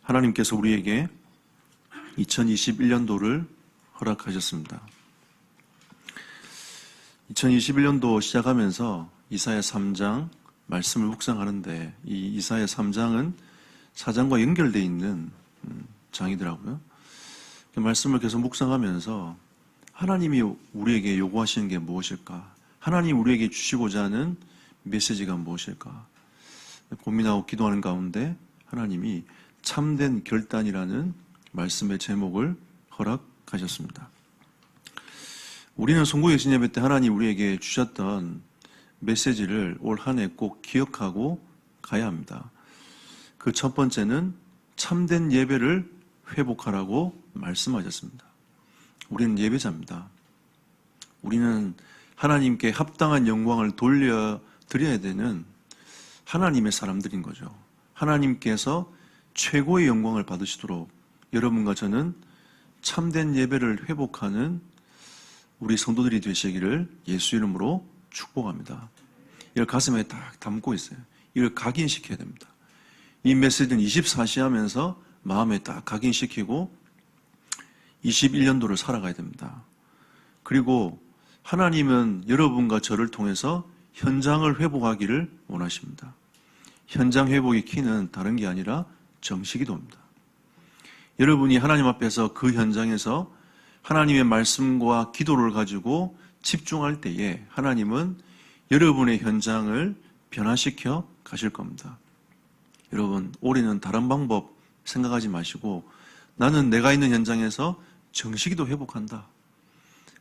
하나님께서 우리에게 2021년도를 허락하셨습니다. 2021년도 시작하면서 이사야 3장 말씀을 묵상하는데 이 이사야 3장은 4장과 연결되어 있는 장이더라고요. 그 말씀을 계속 묵상하면서 하나님이 우리에게 요구하시는 게 무엇일까? 하나님이 우리에게 주시고자 하는 메시지가 무엇일까? 고민하고 기도하는 가운데 하나님이 참된 결단이라는 말씀의 제목을 허락하셨습니다. 우리는 송구예신 예배 때 하나님 우리에게 주셨던 메시지를 올 한 해 꼭 기억하고 가야 합니다. 그 첫 번째는 참된 예배를 회복하라고 말씀하셨습니다. 우리는 예배자입니다. 우리는 하나님께 합당한 영광을 돌려드려야 되는 하나님의 사람들인 거죠. 하나님께서 최고의 영광을 받으시도록 여러분과 저는 참된 예배를 회복하는 우리 성도들이 되시기를 예수 이름으로 축복합니다. 이걸 가슴에 딱 담고 있어요. 이걸 각인시켜야 됩니다. 이 메시지는 24시 하면서 마음에 딱 각인시키고 21년도를 살아가야 됩니다. 그리고 하나님은 여러분과 저를 통해서 현장을 회복하기를 원하십니다. 현장 회복의 키는 다른 게 아니라 정식기도입니다. 여러분이 하나님 앞에서 그 현장에서 하나님의 말씀과 기도를 가지고 집중할 때에 하나님은 여러분의 현장을 변화시켜 가실 겁니다. 여러분, 올해는 다른 방법 생각하지 마시고 나는 내가 있는 현장에서 정식기도 회복한다.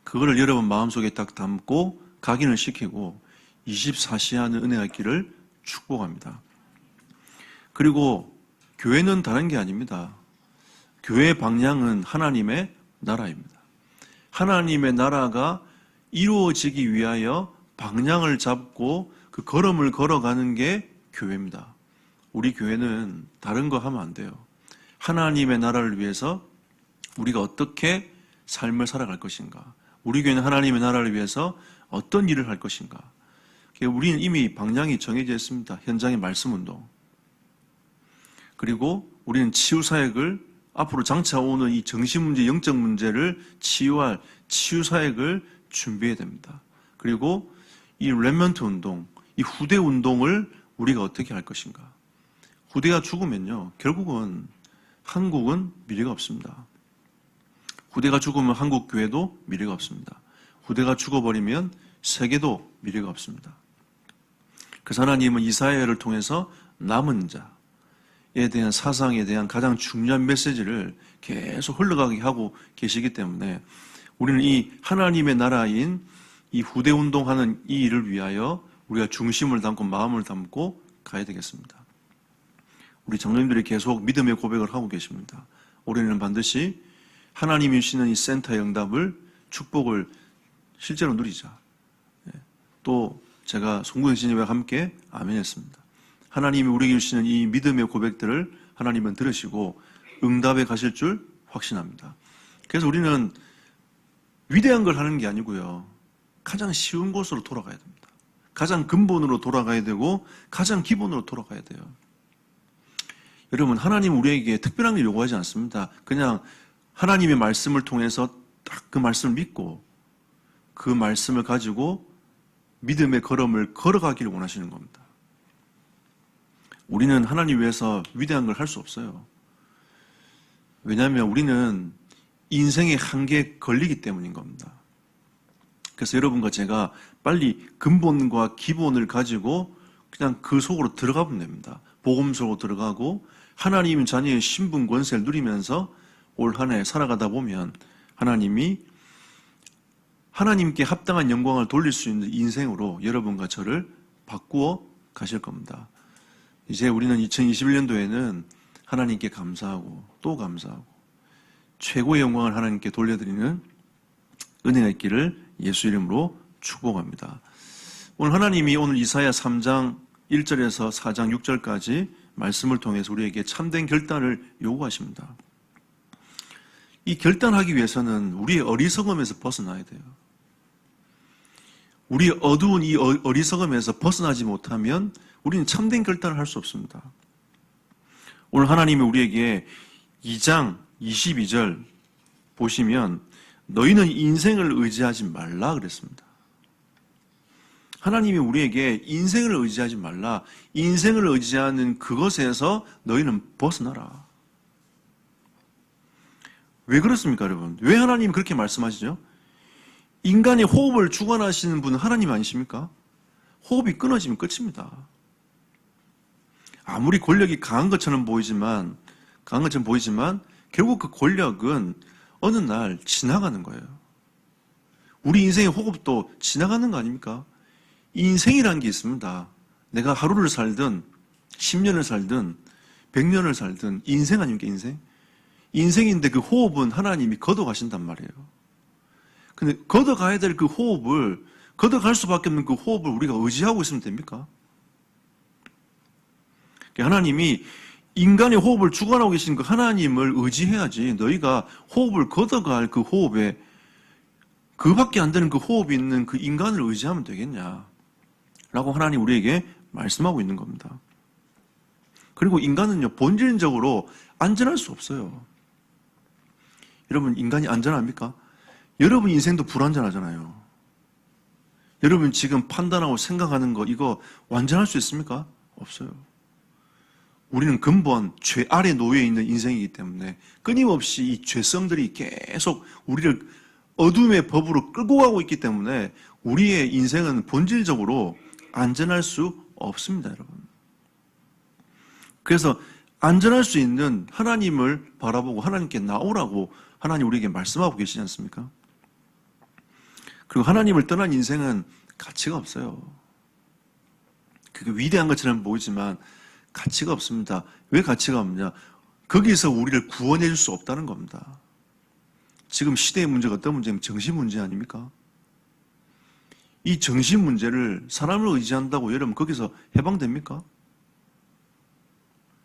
그거를 여러분 마음속에 딱 담고 각인을 시키고 24시 하는 은혜가 있기를 축복합니다. 그리고 교회는 다른 게 아닙니다. 교회의 방향은 하나님의 나라입니다. 하나님의 나라가 이루어지기 위하여 방향을 잡고 그 걸음을 걸어가는 게 교회입니다. 우리 교회는 다른 거 하면 안 돼요. 하나님의 나라를 위해서 우리가 어떻게 삶을 살아갈 것인가? 우리 교회는 하나님의 나라를 위해서 어떤 일을 할 것인가? 우리는 이미 방향이 정해져 있습니다. 현장의 말씀 운동. 그리고 우리는 치유사역을 앞으로 장차오는 이 정신문제, 영적 문제를 치유할 치유사역을 준비해야 됩니다. 그리고 이 렘넌트 운동, 이 후대 운동을 우리가 어떻게 할 것인가? 후대가 죽으면요, 결국은 한국은 미래가 없습니다. 후대가 죽으면 한국 교회도 미래가 없습니다. 후대가 죽어버리면 세계도 미래가 없습니다. 그래서 하나님은 이사야를 통해서 남은 자에 대한 사상에 대한 가장 중요한 메시지를 계속 흘러가게 하고 계시기 때문에 우리는 이 하나님의 나라인 이 후대 운동하는 이 일을 위하여 우리가 중심을 담고 마음을 담고 가야 되겠습니다. 우리 장로님들이 계속 믿음의 고백을 하고 계십니다. 올해는 반드시 하나님이 주시는 이 센터의 응답을, 축복을 실제로 누리자. 또 제가 송구예신 예배와 함께 아멘 했습니다. 하나님이 우리에게 주시는 이 믿음의 고백들을 하나님은 들으시고 응답에 가실 줄 확신합니다. 그래서 우리는 위대한 걸 하는 게 아니고요, 가장 쉬운 곳으로 돌아가야 됩니다. 가장 근본으로 돌아가야 되고 가장 기본으로 돌아가야 돼요. 여러분, 하나님 우리에게 특별한 걸 요구하지 않습니다. 그냥 하나님의 말씀을 통해서 딱 그 말씀을 믿고 그 말씀을 가지고 믿음의 걸음을 걸어가기를 원하시는 겁니다. 우리는 하나님 위해서 위대한 걸 할 수 없어요. 왜냐하면 우리는 인생의 한계에 걸리기 때문인 겁니다. 그래서 여러분과 제가 빨리 근본과 기본을 가지고 그냥 그 속으로 들어가 보면 됩니다. 복음 속으로 들어가고 하나님 자녀의 신분 권세를 누리면서 올 한 해 살아가다 보면 하나님이 하나님께 합당한 영광을 돌릴 수 있는 인생으로 여러분과 저를 바꾸어 가실 겁니다. 이제 우리는 2021년도에는 하나님께 감사하고 또 감사하고 최고의 영광을 하나님께 돌려드리는 은혜가 있기를 예수 이름으로 축복합니다. 오늘 하나님이 오늘 이사야 3장 1절에서 4장 6절까지 말씀을 통해서 우리에게 참된 결단을 요구하십니다. 이 결단하기 위해서는 우리의 어리석음에서 벗어나야 돼요. 우리 어두운 이 어리석음에서 벗어나지 못하면 우리는 참된 결단을 할 수 없습니다. 오늘 하나님이 우리에게 2장 22절 보시면 너희는 인생을 의지하지 말라 그랬습니다. 하나님이 우리에게 인생을 의지하지 말라. 인생을 의지하는 그것에서 너희는 벗어나라. 왜 그렇습니까, 여러분? 왜 하나님이 그렇게 말씀하시죠? 인간의 호흡을 주관하시는 분은 하나님 아니십니까? 호흡이 끊어지면 끝입니다. 아무리 권력이 강한 것처럼 보이지만 결국 그 권력은 어느 날 지나가는 거예요. 우리 인생의 호흡도 지나가는 거 아닙니까? 인생이라는 게 있습니다. 내가 하루를 살든 10년을 살든 100년을 살든 인생 아닙니까, 인생? 인생인데 그 호흡은 하나님이 걷어가신단 말이에요. 근데 걷어가야 될 그 호흡을, 걷어갈 수밖에 없는 그 호흡을 우리가 의지하고 있으면 됩니까? 하나님이 인간의 호흡을 주관하고 계신 그 하나님을 의지해야지 너희가 호흡을 걷어갈 그 호흡에 그밖에 안 되는 그 호흡이 있는 그 인간을 의지하면 되겠냐 라고 하나님 우리에게 말씀하고 있는 겁니다. 그리고 인간은요 본질적으로 안전할 수 없어요. 여러분 인간이 안전합니까? 여러분 인생도 불안전하잖아요. 여러분 지금 판단하고 생각하는 거 이거 완전할 수 있습니까? 없어요. 우리는 근본 죄 아래 놓여 있는 인생이기 때문에 끊임없이 이 죄성들이 계속 우리를 어둠의 법으로 끌고 가고 있기 때문에 우리의 인생은 본질적으로 안전할 수 없습니다, 여러분. 그래서 안전할 수 있는 하나님을 바라보고 하나님께 나오라고 하나님 우리에게 말씀하고 계시지 않습니까? 그리고 하나님을 떠난 인생은 가치가 없어요. 그게 위대한 것처럼 보이지만 가치가 없습니다. 왜 가치가 없냐? 거기서 우리를 구원해 줄 수 없다는 겁니다. 지금 시대의 문제가 어떤 문제냐면 정신 문제 아닙니까? 이 정신 문제를 사람을 의지한다고 여러분 거기서 해방됩니까?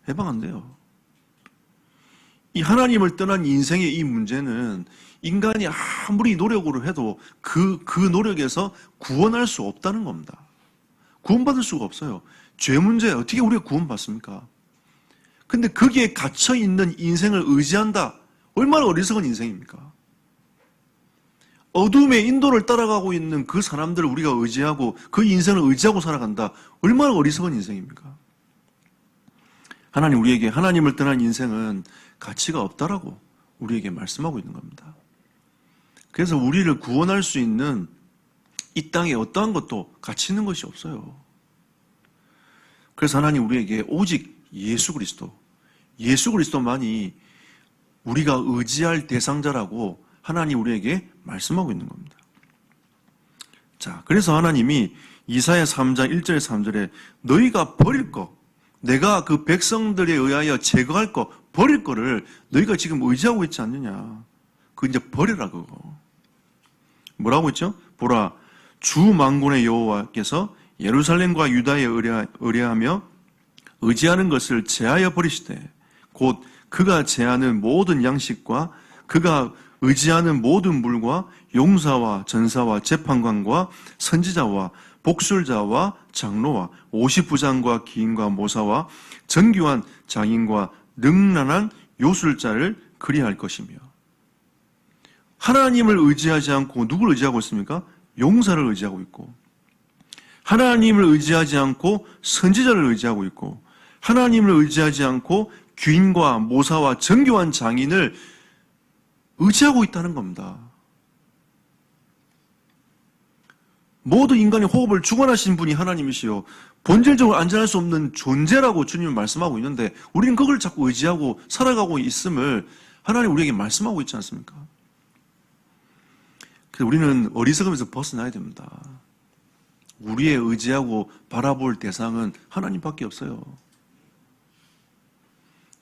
해방 안 돼요. 이 하나님을 떠난 인생의 이 문제는 인간이 아무리 노력으로 해도 그 노력에서 구원할 수 없다는 겁니다. 구원받을 수가 없어요. 죄 문제 어떻게 우리가 구원받습니까? 근데 거기에 갇혀있는 인생을 의지한다. 얼마나 어리석은 인생입니까? 어둠의 인도를 따라가고 있는 그 사람들을 우리가 의지하고 그 인생을 의지하고 살아간다. 얼마나 어리석은 인생입니까? 하나님 우리에게 하나님을 떠난 인생은 가치가 없다라고 우리에게 말씀하고 있는 겁니다. 그래서 우리를 구원할 수 있는 이 땅에 어떠한 것도 가치 있는 것이 없어요. 그래서 하나님 우리에게 오직 예수 그리스도만이 우리가 의지할 대상자라고 하나님 우리에게 말씀하고 있는 겁니다. 자, 그래서 하나님이 이사야 3장 1절 3절에 너희가 버릴 것, 내가 그 백성들에 의하여 제거할 것, 버릴 거를 너희가 지금 의지하고 있지 않느냐. 그거 이제 버려라 그거. 뭐라고 했죠? 보라, 주 만군의 여호와께서 예루살렘과 유다에 의뢰하며 의지하는 것을 제하여 버리시되 곧 그가 제하는 모든 양식과 그가 의지하는 모든 물과 용사와 전사와 재판관과 선지자와 복술자와 장로와 50부장과 기인과 모사와 정교한 장인과 능란한 요술자를 그리할 것이며 하나님을 의지하지 않고 누구를 의지하고 있습니까? 용사를 의지하고 있고 하나님을 의지하지 않고 선지자를 의지하고 있고 하나님을 의지하지 않고 귀인과 모사와 정교한 장인을 의지하고 있다는 겁니다. 모든 인간의 호흡을 주관하신 분이 하나님이시요 본질적으로 안전할 수 없는 존재라고 주님은 말씀하고 있는데 우리는 그걸 자꾸 의지하고 살아가고 있음을 하나님 우리에게 말씀하고 있지 않습니까? 그래서 우리는 어리석음에서 벗어나야 됩니다. 우리의 의지하고 바라볼 대상은 하나님밖에 없어요.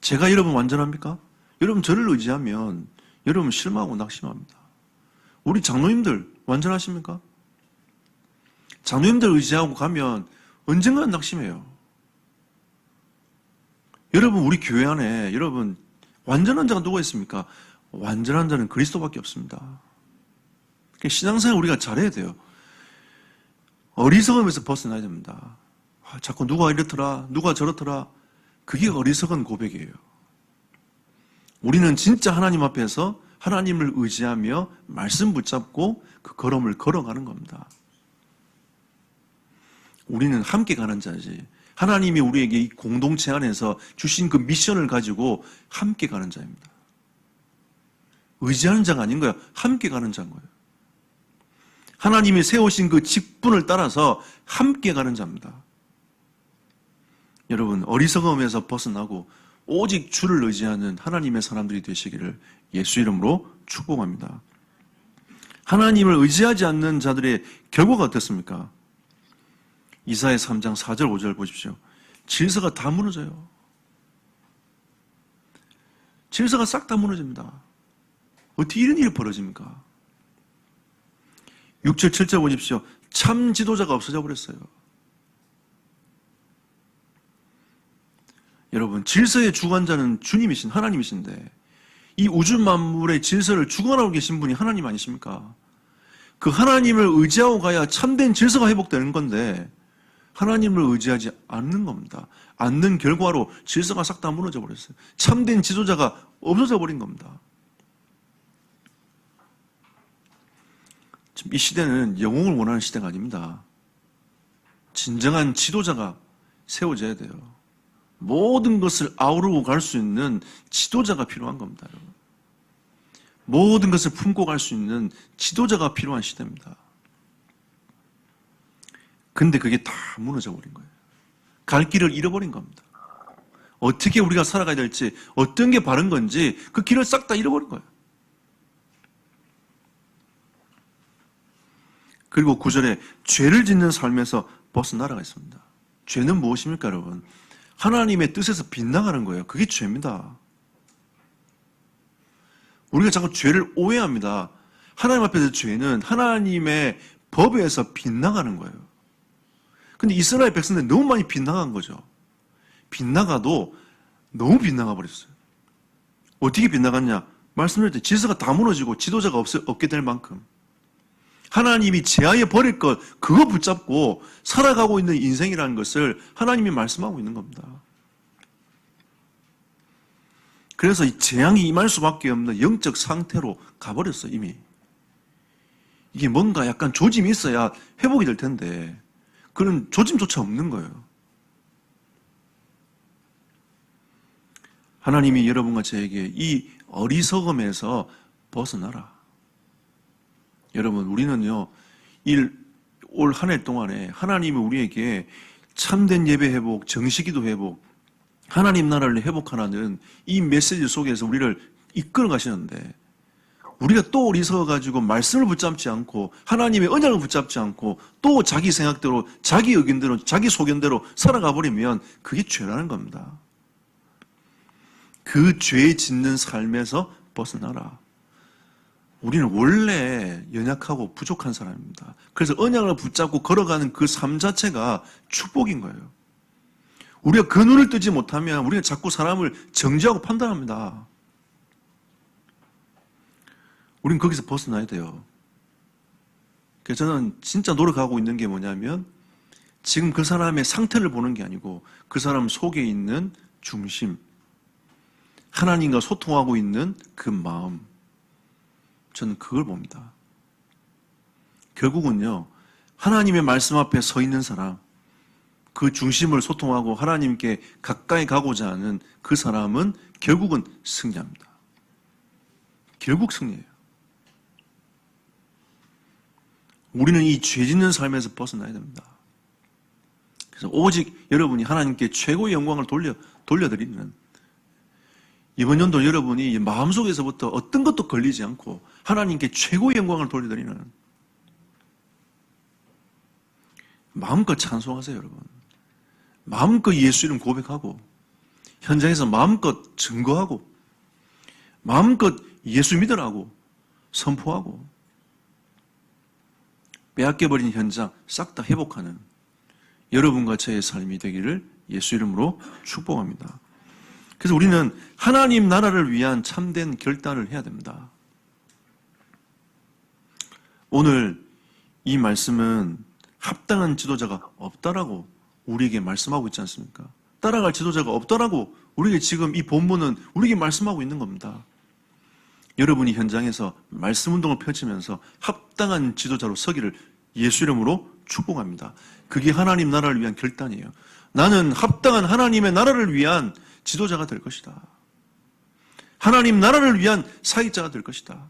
제가 여러분 완전합니까? 여러분 저를 의지하면 여러분 실망하고 낙심합니다. 우리 장로님들 완전하십니까? 장로님들 의지하고 가면 언젠가는 낙심해요. 여러분 우리 교회 안에 여러분 완전한 자가 누가 있습니까? 완전한 자는 그리스도밖에 없습니다. 신앙생활 우리가 잘해야 돼요. 어리석음에서 벗어나야 됩니다. 자꾸 누가 이렇더라, 누가 저렇더라. 그게 어리석은 고백이에요. 우리는 진짜 하나님 앞에서 하나님을 의지하며 말씀 붙잡고 그 걸음을 걸어가는 겁니다. 우리는 함께 가는 자지. 하나님이 우리에게 이 공동체 안에서 주신 그 미션을 가지고 함께 가는 자입니다. 의지하는 자가 아닌 거예요. 함께 가는 자인 거예요. 하나님이 세우신 그 직분을 따라서 함께 가는 자입니다. 여러분, 어리석음에서 벗어나고 오직 주를 의지하는 하나님의 사람들이 되시기를 예수 이름으로 축복합니다. 하나님을 의지하지 않는 자들의 결과가 어떻습니까? 이사야 3장 4절 5절 보십시오. 질서가 다 무너져요. 질서가 싹 다 무너집니다. 어떻게 이런 일이 벌어집니까? 6절 7절 보십시오. 참 지도자가 없어져 버렸어요. 여러분, 질서의 주관자는 주님이신 하나님이신데 이 우주 만물의 질서를 주관하고 계신 분이 하나님 아니십니까? 그 하나님을 의지하고 가야 참된 질서가 회복되는 건데 하나님을 의지하지 않는 겁니다. 않는 결과로 질서가 싹 다 무너져 버렸어요. 참된 지도자가 없어져 버린 겁니다. 지금 이 시대는 영웅을 원하는 시대가 아닙니다. 진정한 지도자가 세워져야 돼요. 모든 것을 아우르고 갈 수 있는 지도자가 필요한 겁니다. 여러분. 모든 것을 품고 갈 수 있는 지도자가 필요한 시대입니다. 근데 그게 다 무너져 버린 거예요. 갈 길을 잃어버린 겁니다. 어떻게 우리가 살아가야 될지, 어떤 게 바른 건지 그 길을 싹 다 잃어버린 거예요. 그리고 9절에 죄를 짓는 삶에서 벗어나라가 있습니다. 죄는 무엇입니까, 여러분? 하나님의 뜻에서 빗나가는 거예요. 그게 죄입니다. 우리가 자꾸 죄를 오해합니다. 하나님 앞에서 죄는 하나님의 법에서 빗나가는 거예요. 근데 이스라엘 백성들이 너무 많이 빗나간 거죠. 빗나가도 너무 빗나가 버렸어요. 어떻게 빗나갔냐? 말씀드릴 때 질서가 다 무너지고 지도자가 없게 될 만큼 하나님이 제하에 버릴 것 그거 붙잡고 살아가고 있는 인생이라는 것을 하나님이 말씀하고 있는 겁니다. 그래서 이 재앙이 임할 수밖에 없는 영적 상태로 가버렸어요. 이미. 이게 뭔가 약간 조짐이 있어야 회복이 될 텐데 그런 조짐조차 없는 거예요. 하나님이 여러분과 저에게 이 어리석음에서 벗어나라. 여러분, 우리는요, 올 한 해 동안에 하나님이 우리에게 참된 예배 회복, 정식기도 회복, 하나님 나라를 회복하라는 이 메시지 속에서 우리를 이끌어 가시는데 우리가 또 어리석어가지고 말씀을 붙잡지 않고 하나님의 언약을 붙잡지 않고 또 자기 생각대로, 자기 의견대로, 자기 소견대로 살아가 버리면 그게 죄라는 겁니다. 그 죄 짓는 삶에서 벗어나라. 우리는 원래 연약하고 부족한 사람입니다. 그래서 언약을 붙잡고 걸어가는 그 삶 자체가 축복인 거예요. 우리가 그 눈을 뜨지 못하면 우리가 자꾸 사람을 정죄하고 판단합니다. 우리는 거기서 벗어나야 돼요. 그래서 저는 진짜 노력하고 있는 게 뭐냐면 지금 그 사람의 상태를 보는 게 아니고 그 사람 속에 있는 중심, 하나님과 소통하고 있는 그 마음, 저는 그걸 봅니다. 결국은요, 하나님의 말씀 앞에 서 있는 사람, 그 중심을 소통하고 하나님께 가까이 가고자 하는 그 사람은 결국은 승리합니다. 결국 승리해요. 우리는 이 죄 짓는 삶에서 벗어나야 됩니다. 그래서 오직 여러분이 하나님께 최고의 영광을 돌려드리는 이번 연도 여러분이 마음속에서부터 어떤 것도 걸리지 않고 하나님께 최고의 영광을 돌려드리는 마음껏 찬송하세요, 여러분. 마음껏 예수 이름 고백하고 현장에서 마음껏 증거하고 마음껏 예수 믿으라고 선포하고 빼앗겨버린 현장 싹 다 회복하는 여러분과 저의 삶이 되기를 예수 이름으로 축복합니다. 그래서 우리는 하나님 나라를 위한 참된 결단을 해야 됩니다. 오늘 이 말씀은 합당한 지도자가 없다라고 우리에게 말씀하고 있지 않습니까? 따라갈 지도자가 없더라고 우리에게 지금 이 본문은 우리에게 말씀하고 있는 겁니다. 여러분이 현장에서 말씀 운동을 펼치면서 합당한 지도자로 서기를 예수 이름으로 축복합니다. 그게 하나님 나라를 위한 결단이에요. 나는 합당한 하나님의 나라를 위한 지도자가 될 것이다. 하나님 나라를 위한 사역자가 될 것이다.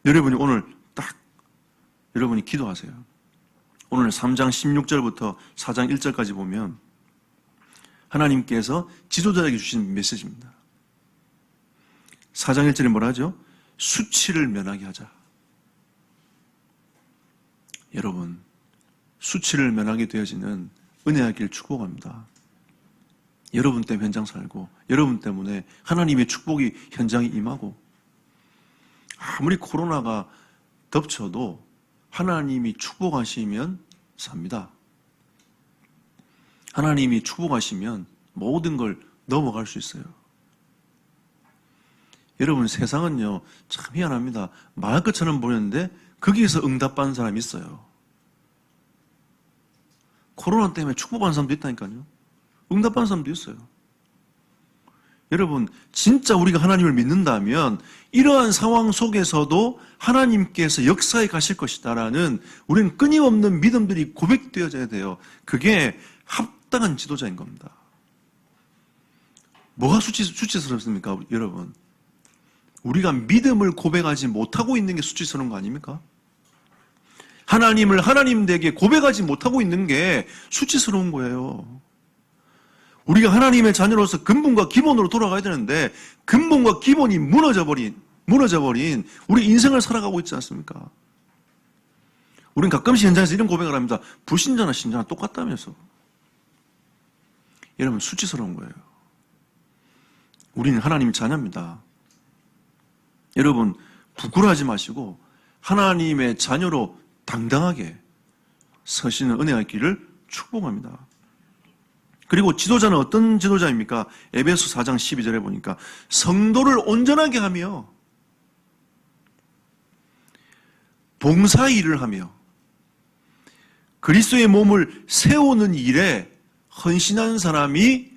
여러분이 오늘 딱 여러분이 기도하세요. 오늘 3장 16절부터 4장 1절까지 보면 하나님께서 지도자에게 주신 메시지입니다. 4장 1절에 뭐라 하죠? 수치를 면하게 하자. 여러분, 수치를 면하게 되어지는 은혜의 길 축복합니다. 여러분 때문에 현장 살고 여러분 때문에 하나님의 축복이 현장에 임하고 아무리 코로나가 덮쳐도 하나님이 축복하시면 삽니다. 하나님이 축복하시면 모든 걸 넘어갈 수 있어요. 여러분 세상은요 참 희한합니다. 말할 것처럼 보였는데 거기에서 응답받는 사람이 있어요. 코로나 때문에 축복받는 사람도 있다니까요. 응답받는 사람도 있어요. 여러분 진짜 우리가 하나님을 믿는다면 이러한 상황 속에서도 하나님께서 역사에 가실 것이다라는 우리는 끊임없는 믿음들이 고백되어져야 돼요. 그게 합당한 지도자인 겁니다. 뭐가 수치스럽습니까 여러분? 우리가 믿음을 고백하지 못하고 있는 게 수치스러운 거 아닙니까? 하나님을 하나님에게 고백하지 못하고 있는 게 수치스러운 거예요. 우리가 하나님의 자녀로서 근본과 기본으로 돌아가야 되는데 근본과 기본이 무너져버린 우리 인생을 살아가고 있지 않습니까? 우리는 가끔씩 현장에서 이런 고백을 합니다. 불신자나 신자나 똑같다면서. 여러분 수치스러운 거예요. 우리는 하나님의 자녀입니다. 여러분 부끄러워하지 마시고 하나님의 자녀로 당당하게 서시는 은혜의 길을 축복합니다. 그리고 지도자는 어떤 지도자입니까? 에베소 4장 12절에 보니까 성도를 온전하게 하며 봉사 일을 하며 그리스도의 몸을 세우는 일에 헌신한 사람이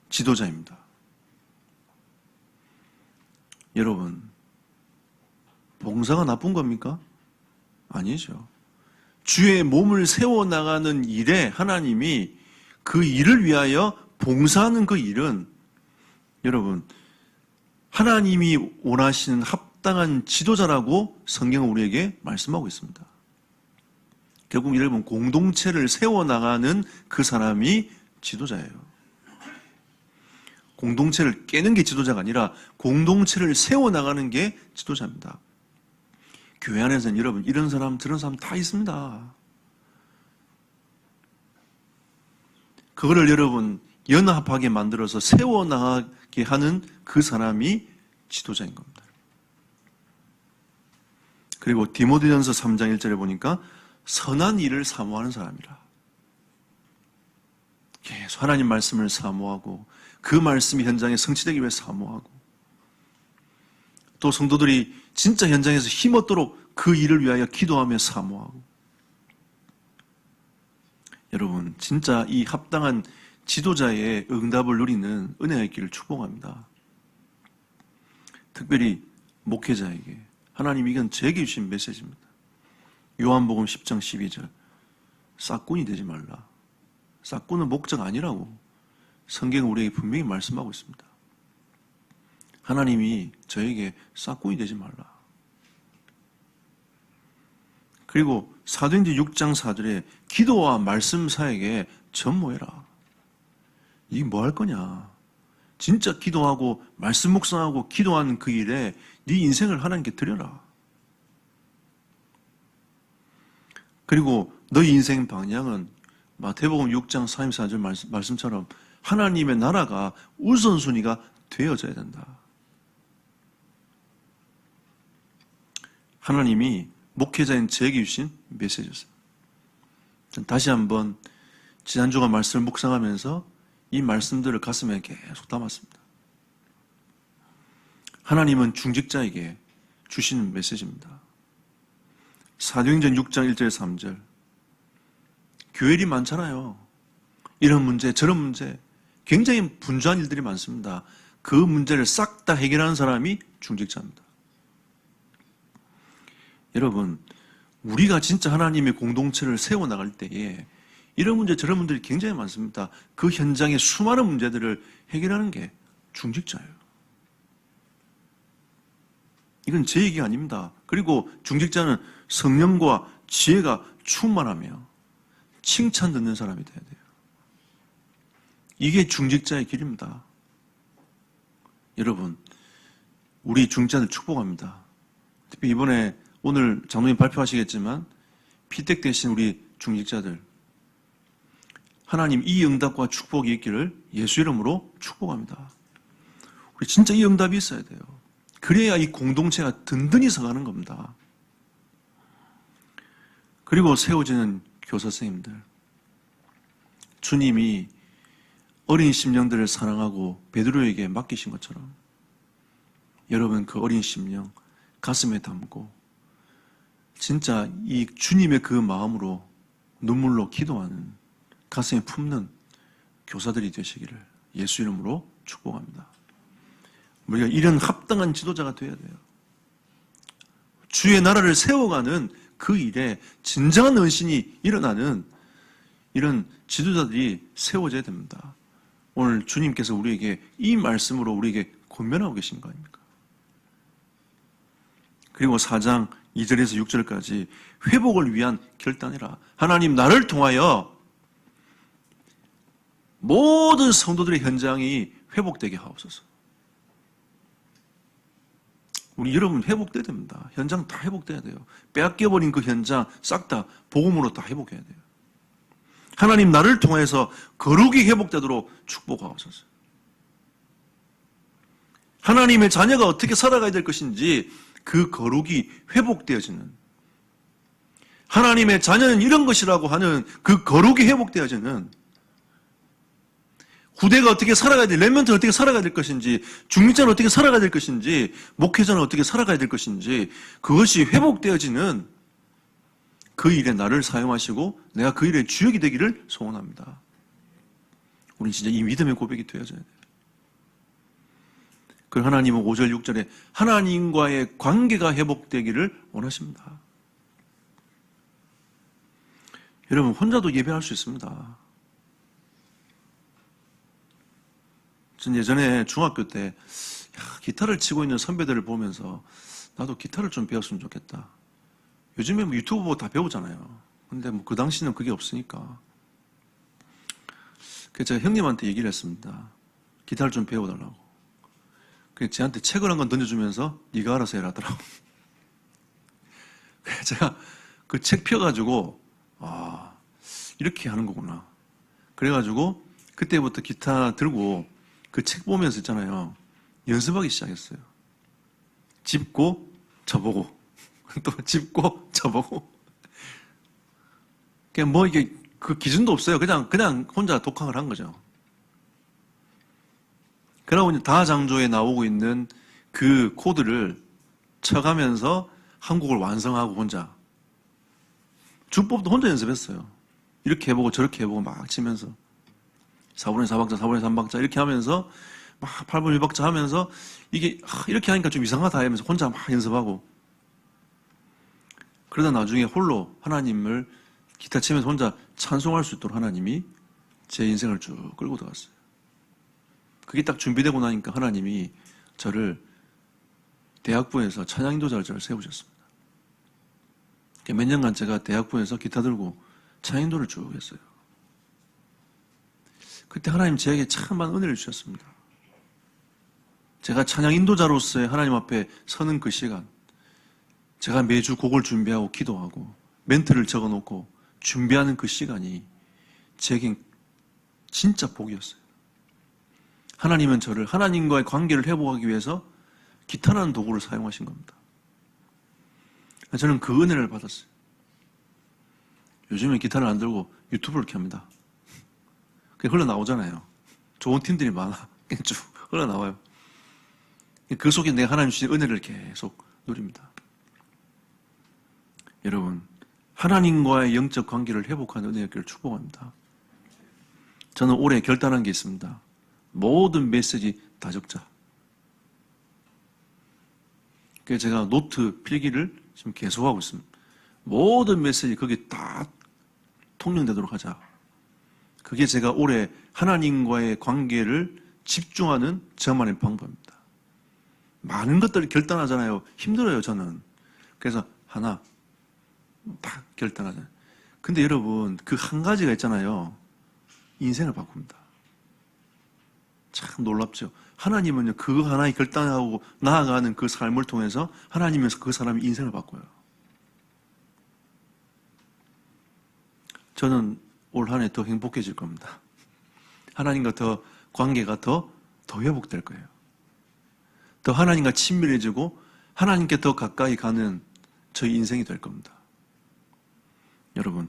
지도자입니다. 여러분, 봉사가 나쁜 겁니까? 아니죠. 주의 몸을 세워나가는 일에 하나님이 그 일을 위하여 봉사하는 그 일은 여러분 하나님이 원하시는 합당한 지도자라고 성경은 우리에게 말씀하고 있습니다. 결국 여러분 공동체를 세워나가는 그 사람이 지도자예요. 공동체를 깨는 게 지도자가 아니라 공동체를 세워나가는 게 지도자입니다. 교회 안에서는 여러분 이런 사람 저런 사람 다 있습니다. 그거를 여러분 연합하게 만들어서 세워나가게 하는 그 사람이 지도자인 겁니다. 그리고 디모데전서 3장 1절에 보니까 선한 일을 사모하는 사람이라. 계속 하나님 말씀을 사모하고 그 말씀이 현장에 성취되기 위해 사모하고 또 성도들이 진짜 현장에서 힘없도록 그 일을 위하여 기도하며 사모하고 여러분 진짜 이 합당한 지도자의 응답을 누리는 은혜의 길을 축복합니다. 특별히 목회자에게 하나님이 이건 제게 주신 메시지입니다. 요한복음 10장 12절 싹군이 되지 말라. 싹군은 목자가 아니라고 성경은 우리에게 분명히 말씀하고 있습니다. 하나님이 저에게 싹군이 되지 말라. 그리고 사도행전 6장 4절에 기도와 말씀 사역에 전무해라. 이게 뭐 할 거냐? 진짜 기도하고 말씀 묵상하고 기도하는 그 일에 네 인생을 하나님께 드려라. 그리고 너희 인생 방향은 마태복음 6장 34절 말씀처럼 하나님의 나라가 우선순위가 되어져야 된다. 하나님이 목회자인 저에게 주신 메시지였어요. 전 다시 한번 지난주가 말씀을 묵상하면서 이 말씀들을 가슴에 계속 담았습니다. 하나님은 중직자에게 주시는 메시지입니다. 사도행전 6장 1절 3절 교회 일이 많잖아요. 이런 문제, 저런 문제, 굉장히 분주한 일들이 많습니다. 그 문제를 싹 다 해결하는 사람이 중직자입니다. 여러분, 우리가 진짜 하나님의 공동체를 세워나갈 때에 이런 문제, 저런 문제들이 굉장히 많습니다. 그 현장의 수많은 문제들을 해결하는 게 중직자예요. 이건 제 얘기가 아닙니다. 그리고 중직자는 성령과 지혜가 충만하며 칭찬 듣는 사람이 돼야 돼요. 이게 중직자의 길입니다. 여러분, 우리 중직자들 축복합니다. 특히 이번에 오늘 장로님 발표하시겠지만 피택 되신 우리 중직자들, 하나님 이 응답과 축복이 있기를 예수 이름으로 축복합니다. 우리 진짜 이 응답이 있어야 돼요. 그래야 이 공동체가 든든히 서가는 겁니다. 그리고 세워지는 교사 선생님들, 주님이 어린 심령들을 사랑하고 베드로에게 맡기신 것처럼 여러분 그 어린 심령 가슴에 담고 진짜 이 주님의 그 마음으로 눈물로 기도하는, 가슴에 품는 교사들이 되시기를 예수 이름으로 축복합니다. 우리가 이런 합당한 지도자가 되어야 돼요. 주의 나라를 세워가는 그 일에 진정한 헌신이 일어나는 이런 지도자들이 세워져야 됩니다. 오늘 주님께서 우리에게 이 말씀으로 우리에게 권면하고 계신 거 아닙니까? 그리고 4장 2절에서 6절까지 회복을 위한 결단이라. 하나님 나를 통하여 모든 성도들의 현장이 회복되게 하옵소서. 우리 여러분 회복돼야 됩니다. 현장 다 회복돼야 돼요. 빼앗겨버린 그 현장 싹 다 복음으로 다 회복해야 돼요. 하나님 나를 통해서 거룩이 회복되도록 축복하옵소서. 하나님의 자녀가 어떻게 살아가야 될 것인지 그 거룩이 회복되어지는, 하나님의 자녀는 이런 것이라고 하는 그 거룩이 회복되어지는, 후대가 어떻게 살아가야 될, 렘넌트는 어떻게 살아가야 될 것인지, 중직자는 어떻게 살아가야 될 것인지, 목회자는 어떻게 살아가야 될 것인지, 그것이 회복되어지는 그 일에 나를 사용하시고 내가 그 일의 주역이 되기를 소원합니다. 우리는 진짜 이 믿음의 고백이 되어져야 돼요. 그 하나님은 5절 6절에 하나님과의 관계가 회복되기를 원하십니다. 여러분 혼자도 예배할 수 있습니다. 전 예전에 중학교 때 기타를 치고 있는 선배들을 보면서 나도 기타를 좀 배웠으면 좋겠다. 요즘에 뭐 유튜브 보고 다 배우잖아요. 근데 뭐 그 당시는 그게 없으니까. 그래서 제가 형님한테 얘기를 했습니다. 기타를 좀 배워달라고. 그래서 제한테 책을 한 권 던져주면서 네가 알아서 해라 하더라고. 그래서 제가 그 책 펴가지고 이렇게 하는 거구나. 그래가지고 그때부터 기타 들고 그 책 보면서 있잖아요. 연습하기 시작했어요. 짚고 쳐보고 또 짚고 쳐보고. 그냥 뭐 이게 그 기준도 없어요. 그냥 혼자 독학을 한 거죠. 그러고 이제 다장조에 나오고 있는 그 코드를 쳐가면서 한 곡을 완성하고 혼자. 주법도 혼자 연습했어요. 이렇게 해보고 저렇게 해보고 막 치면서 4분의 4박자, 4분의 3박자 이렇게 하면서 막 8분의 1박자 하면서 이게 이렇게 하니까 좀 이상하다 하면서 혼자 막 연습하고. 그러다 나중에 홀로 하나님을 기타 치면서 혼자 찬송할 수 있도록 하나님이 제 인생을 쭉 끌고 들어갔어요. 그게 딱 준비되고 나니까 하나님이 저를 대학부에서 찬양인도자를 저를 세우셨습니다. 몇 년간 제가 대학부에서 기타 들고 찬양인도를 쭉 했어요. 그때 하나님 저에게 참 많은 은혜를 주셨습니다. 제가 찬양인도자로서의 하나님 앞에 서는 그 시간, 제가 매주 곡을 준비하고 기도하고 멘트를 적어놓고 준비하는 그 시간이 제겐 진짜 복이었어요. 하나님은 저를 하나님과의 관계를 회복하기 위해서 기타라는 도구를 사용하신 겁니다. 저는 그 은혜를 받았어요. 요즘에 기타를 안 들고 유튜브를 켭니다. 그게 흘러나오잖아요. 좋은 팀들이 많아. 그냥 쭉 흘러나와요. 그 속에 내가 하나님 주신 은혜를 계속 누립니다. 여러분, 하나님과의 영적 관계를 회복하는 은혜였기를 축복합니다. 저는 올해 결단한 게 있습니다. 모든 메시지 다 적자. 그래서 제가 노트 필기를 지금 계속하고 있습니다. 모든 메시지 거기에 다 통용되도록 하자. 그게 제가 올해 하나님과의 관계를 집중하는 저만의 방법입니다. 많은 것들을 결단하잖아요. 힘들어요, 저는. 그래서 하나 딱 결단하잖아요. 근데 여러분, 그 한 가지가 있잖아요. 인생을 바꿉니다. 참 놀랍죠. 하나님은요, 그거 하나에 결단하고 나아가는 그 삶을 통해서 하나님에서 그 사람의 인생을 바꿔요. 저는 올 한 해 더 행복해질 겁니다. 하나님과 더 관계가 더 회복될 거예요. 더 하나님과 친밀해지고 하나님께 더 가까이 가는 저희 인생이 될 겁니다. 여러분,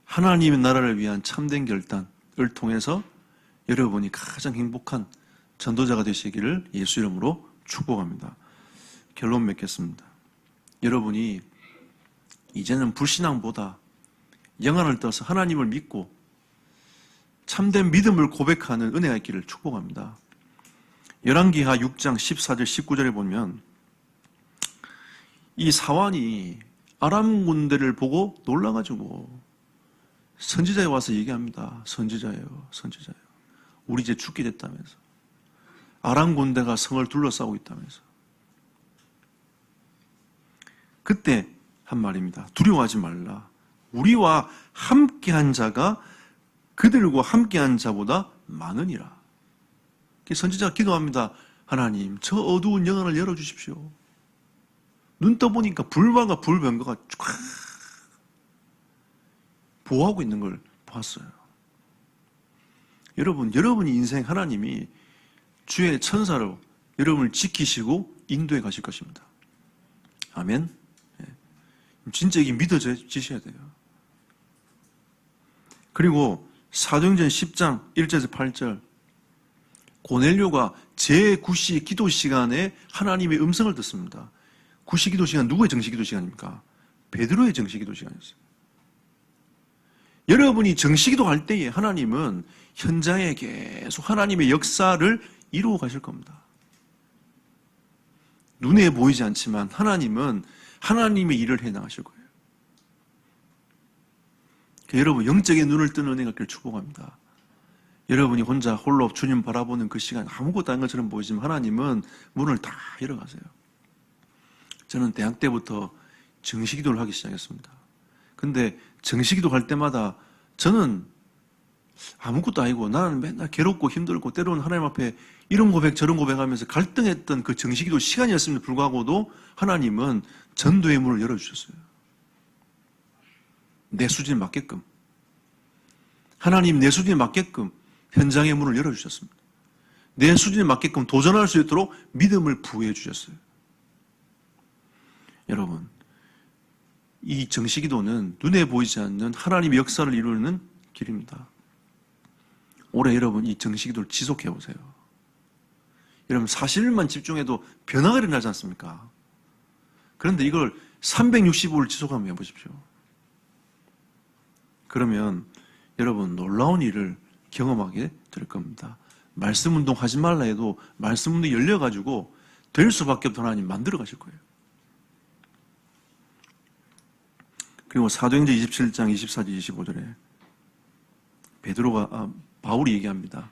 하나님의 나라를 위한 참된 결단을 통해서 여러분이 가장 행복한 전도자가 되시기를 예수 이름으로 축복합니다. 결론 맺겠습니다. 여러분이 이제는 불신앙보다 영안을 떠서 하나님을 믿고 참된 믿음을 고백하는 은혜가 있기를 축복합니다. 열왕기하 6장 14절 19절에 보면 이 사환이 아람 군대를 보고 놀라가지고 선지자에 와서 얘기합니다. 선지자예요. 우리 이제 죽게 됐다면서. 아람 군대가 성을 둘러싸고 있다면서. 그때 한 말입니다. 두려워하지 말라. 우리와 함께한 자가 그들과 함께한 자보다 많으니라. 선지자가 기도합니다. 하나님, 저 어두운 영안을 열어주십시오. 눈 떠보니까 불화가 불병거가 쫙 보호하고 있는 걸 봤어요. 여러분이 인생 하나님이 주의 천사로 여러분을 지키시고 인도해 가실 것입니다. 아멘. 진짜 이게 믿어지셔야 돼요. 그리고 사도행전 10장 1절에서 8절 고넬료가 제9시 기도 시간에 하나님의 음성을 듣습니다. 9시 기도 시간 누구의 정시 기도 시간입니까? 베드로의 정시 기도 시간이었어요. 여러분이 정시 기도할 때에 하나님은 현장에 계속 하나님의 역사를 이루어 가실 겁니다. 눈에 보이지 않지만 하나님은 하나님의 일을 해 나가실 거예요. 여러분 영적인 눈을 뜨는 은혜가 있기를 축복합니다. 여러분이 혼자 홀로 주님 바라보는 그 시간 아무것도 아닌 것처럼 보이지만 하나님은 문을 다 열어가세요. 저는 대학 때부터 정시기도를 하기 시작했습니다. 근데 정시기도 할 때마다 저는 아무것도 아니고 나는 맨날 괴롭고 힘들고 때로는 하나님 앞에 이런 고백 저런 고백하면서 갈등했던 그 정시기도 시간이었음에도 불구하고도 하나님은 전도의 문을 열어주셨어요. 내 수준에 맞게끔. 하나님 내 수준에 맞게끔 현장의 문을 열어주셨습니다. 내 수준에 맞게끔 도전할 수 있도록 믿음을 부여해 주셨어요. 여러분, 이 정시기도는 눈에 보이지 않는 하나님의 역사를 이루는 길입니다. 올해 여러분 이 정시기도를 지속해 보세요. 여러분 사실만 집중해도 변화가 일어나지 않습니까? 그런데 이걸 365일 지속하면 해보십시오. 그러면 여러분 놀라운 일을 경험하게 될 겁니다. 말씀 운동 하지 말라 해도 말씀 운동이 열려가지고 될 수밖에 없던 하나님 만들어 가실 거예요. 그리고 사도행전 27장 24절 25절에 바울이 얘기합니다.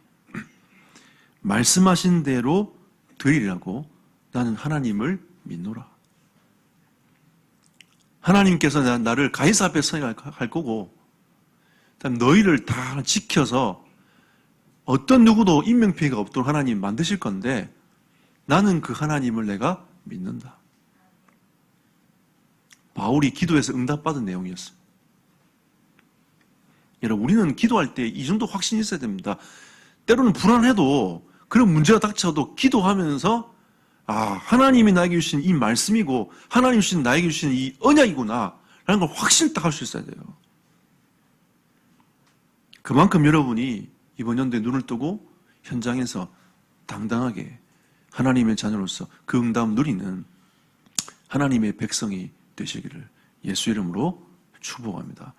말씀하신 대로 되리라고 나는 하나님을 믿노라. 하나님께서 나를 가이사 앞에 서게 할 거고 너희를 다 지켜서 어떤 누구도 인명피해가 없도록 하나님 만드실 건데 나는 그 하나님을 내가 믿는다. 바울이 기도해서 응답받은 내용이었어요. 여러분 우리는 기도할 때 이 정도 확신이 있어야 됩니다. 때로는 불안해도 그런 문제가 닥쳐도 기도하면서 하나님이 나에게 주신 이 말씀이고 하나님이 주신 나에게 주신 이 언약이구나 라는 걸 확신을 딱 할 수 있어야 돼요. 그만큼 여러분이 이번 연도에 눈을 뜨고 현장에서 당당하게 하나님의 자녀로서 그 응답 누리는 하나님의 백성이 되시기를 예수 이름으로 축복합니다.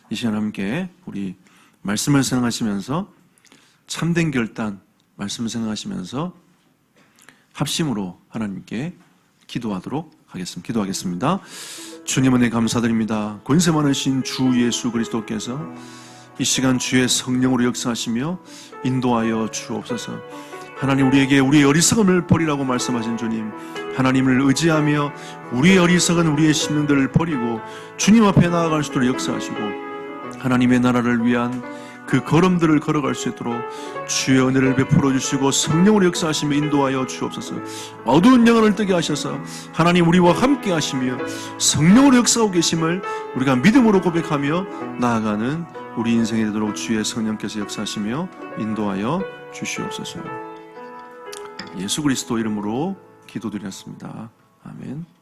이 시간 함께 우리 말씀을 생각하시면서 참된 결단 말씀 생각하시면서 합심으로 하나님께 기도하겠습니다. 주님 은혜 감사드립니다. 권세 많으신 주 예수 그리스도께서 이 시간 주의 성령으로 역사하시며 인도하여 주옵소서. 하나님, 우리에게 우리의 어리석음을 버리라고 말씀하신 주님, 하나님을 의지하며 우리의 어리석은 우리의 신령들을 버리고 주님 앞에 나아갈 수 있도록 역사하시고 하나님의 나라를 위한 그 걸음들을 걸어갈 수 있도록 주의 은혜를 베풀어 주시고 성령으로 역사하시며 인도하여 주옵소서. 어두운 영혼을 뜨게 하셔서 하나님 우리와 함께 하시며 성령으로 역사하고 계심을 우리가 믿음으로 고백하며 나아가는 우리 인생이 되도록 주의 성령께서 역사하시며 인도하여 주시옵소서. 예수 그리스도 이름으로 기도드렸습니다. 아멘.